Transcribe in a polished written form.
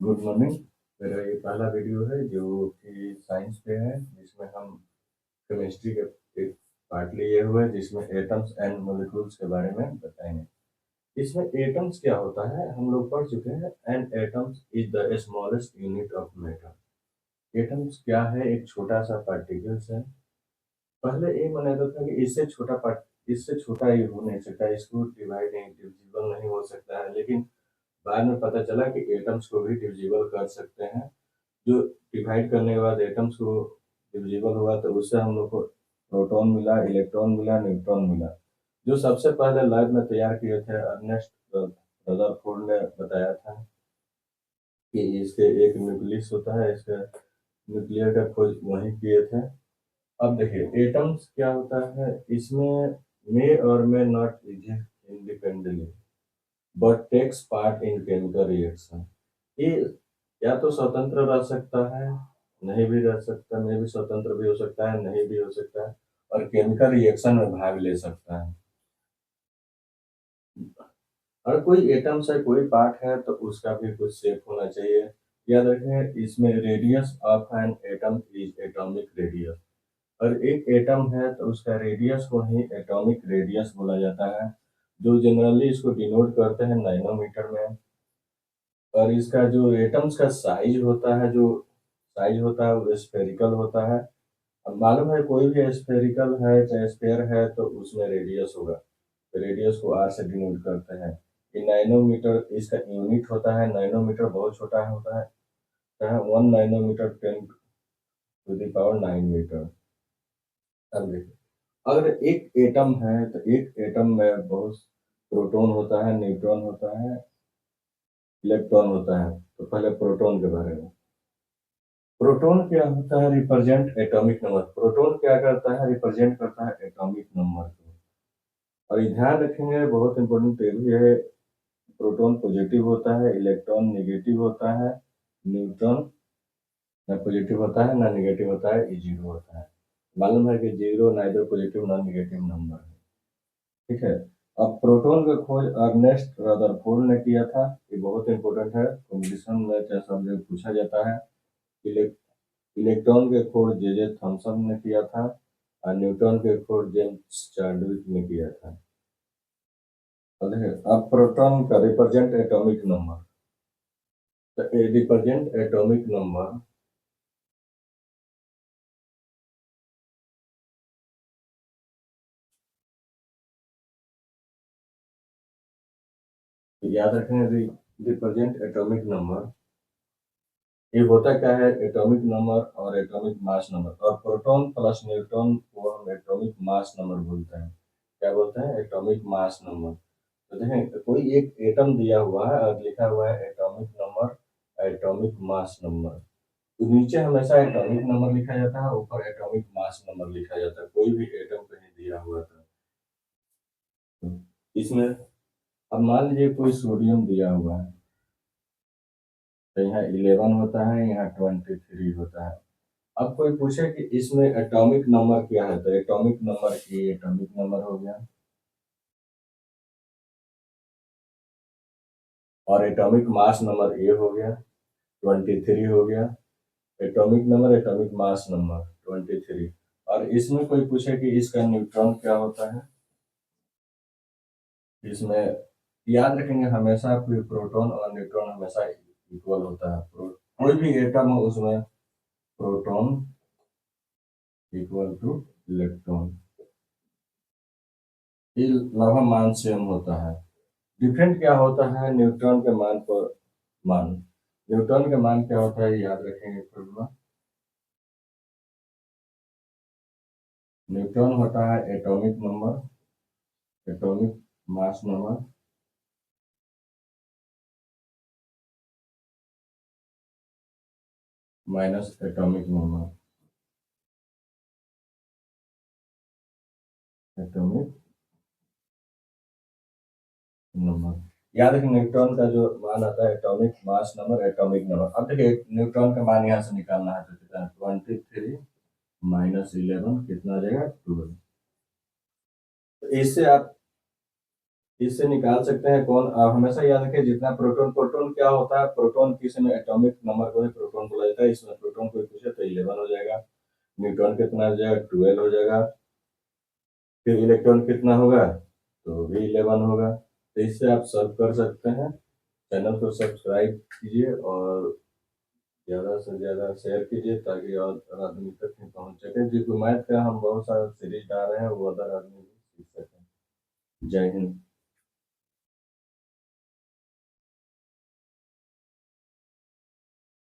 Good morning. मेरा ये पहला वीडियो है जो कि साइंस पे है, जिसमें हम केमिस्ट्री के एक पार्ट लिए हुए हैं जिसमें एटम्स एंड मॉलिक्यूल्स के बारे में बताएंगे। इसमें एटम्स क्या होता है हम लोग पढ़ चुके हैं। And atoms is the smallest unit of matter. Atoms क्या है? एक छोटा सा पार्टिकल्स है। पहले ये माना जाता था कि इससे छोटा ये हो नहीं सकता, इसको डिवाइड नहीं, डिविजिबल नहीं हो सकता है, लेकिन बाद में पता चला कि एटम्स को भी डिविजिबल कर सकते हैं। जो डिवाइड करने के बाद एटम्स को डिविजिबल हुआ तो उससे हम लोग को प्रोटॉन मिला, इलेक्ट्रॉन मिला, न्यूट्रॉन मिला। जो सबसे पहले लैब में तैयार किए थे अर्नेस्ट रदरफोर्ड ने बताया था कि इसके एक न्यूक्लियस होता है, इसका न्यूक्लियर का खोज वहीं किए थे। अब देखिए एटम्स क्या होता है, इसमें मे और may not exist independently but takes part in chemical reaction. ये या तो स्वतंत्र रह सकता है, नहीं भी रह सकता, में भी स्वतंत्र भी हो सकता है, नहीं भी हो सकता है, और केमिकल रिएक्शन में भाग ले सकता है। और कोई एटम्स है, कोई पार्ट है तो उसका भी कुछ शेप होना चाहिए। याद रखें इसमें radius of an atom is atomic radius. और एक एटम है तो उसका रेडियस को ही एटॉमिक रेडियस बोला जाता है, जो जनरली इसको डिनोट करते हैं नैनोमीटर में। और इसका जो एटम्स का साइज होता है, जो साइज होता है वो स्फेरिकल होता है। अब मालूम है कोई भी स्फेरिकल है चाहे स्फेयर है तो उसमें रेडियस होगा, तो रेडियस को आर से डिनोट करते हैं। ये नैनोमीटर इसका यूनिट होता है। नैनोमीटर बहुत छोटा होता है 1 नैनोमीटर 10⁹ अब देखिए, अगर एक एटम है तो एक एटम में बहुत प्रोटॉन होता है, न्यूट्रॉन होता है, इलेक्ट्रॉन होता है। तो पहले प्रोटॉन के बारे में। प्रोटॉन क्या होता है? Represent atomic number. प्रोटॉन क्या करता है? रिप्रेजेंट करता है एटॉमिक नंबर को। और ये ध्यान रखेंगे, बहुत इंपॉर्टेंट ये भी है, प्रोटॉन पॉजिटिव होता है, इलेक्ट्रॉन नेगेटिव होता है, न्यूट्रॉन ना पॉजिटिव होता है ना नेगेटिव होता है, ये जीरो होता है। मालूम है कि जीरो नाइदर पॉजिटिव ना नेगेटिव नंबर है। ठीक है। अब प्रोटॉन का खोज अर्नेस्ट रदरफोर्ड ने किया था। ये बहुत इंपॉर्टेंट है, कॉम्पिटिशन में चाहे सब जगह पूछा जाता है। इलेक्ट्रॉन के खोज जे थॉमसन ने किया था और न्यूट्रॉन के खोज जेम्स चार्ल्विक ने किया था। और देखिए, अब प्रोटॉन का रिप्रेजेंट एटॉमिक नंबर, तो रिप्रेजेंट एटॉमिक नंबर याद रखें। रिप्रेजेंट एटॉमिक नंबर ये होता क्या है? एटॉमिक नंबर और एटॉमिक मास नंबर। और प्रोटॉन प्लस न्यूट्रॉन को हम एटॉमिक मास नंबर बोलते हैं। क्या बोलते हैं? Atomic mass number. तो देखें कोई एक एटम दिया हुआ है और लिखा हुआ है atomic number, atomic mass number. तो नीचे हमेशा एटॉमिक नंबर लिखा जाता है, ऊपर एटॉमिक मास नंबर लिखा जाता है, कोई भी एटम कहीं दिया हुआ था। तो इसमें अब मान लीजिए कोई सोडियम दिया हुआ है, तो यहाँ 11 होता है, यहाँ 23 होता है। अब कोई पूछे कि इसमें एटॉमिक नंबर क्या है, तो atomic number A atomic number हो गया, और एटॉमिक मास नंबर ए हो गया, 23 हो गया। Atomic number, atomic mass number 23। और इसमें कोई पूछे कि इसका न्यूट्रॉन क्या होता है, इसमें याद रखेंगे हमेशा कोई प्रोटॉन और न्यूट्रॉन हमेशा इक्वल होता है। कोई भी एटम हो उसमें प्रोटॉन इक्वल टू इलेक्ट्रॉन, ये लगभग मान सेम होता है। डिफरेंट क्या होता है? न्यूट्रॉन के मान पर मान। न्यूट्रॉन का मान क्या होता है याद रखेंगे फॉर्मूला। न्यूट्रॉन होता है atomic number, atomic mass number minus atomic number, atomic number. याद रखें न्यूट्रॉन का जो मान आता है atomic mass number, atomic number. अब देखिए न्यूट्रॉन का मान यहाँ से निकालना है, तो कितना है? 23 माइनस 11 कितना आ जाएगा? 12। तो इससे आप इससे निकाल सकते हैं कौन। आप हमेशा याद रखें जितना प्रोटॉन, प्रोटॉन क्या होता है, प्रोटॉन किसी में एटॉमिक नंबर को ही प्रोटॉन बोला जाता है। इसमें प्रोटॉन कोई पूछे तो 11 हो जाएगा, न्यूट्रॉन कितना हो जाएगा, 12 हो जाएगा, फिर इलेक्ट्रॉन कितना होगा तो भी 11 होगा। तो इससे आप सॉल्व कर सकते हैं। चैनल को सब्सक्राइब कीजिए और ज़्यादा से ज़्यादा शेयर कीजिए ताकि और आदमी तक भी पहुँच सके। जो मैथ का हम बहुत सारा सीरीज डाल रहे हैं वो अदर आदमी भी सीख सकें। जय हिंद।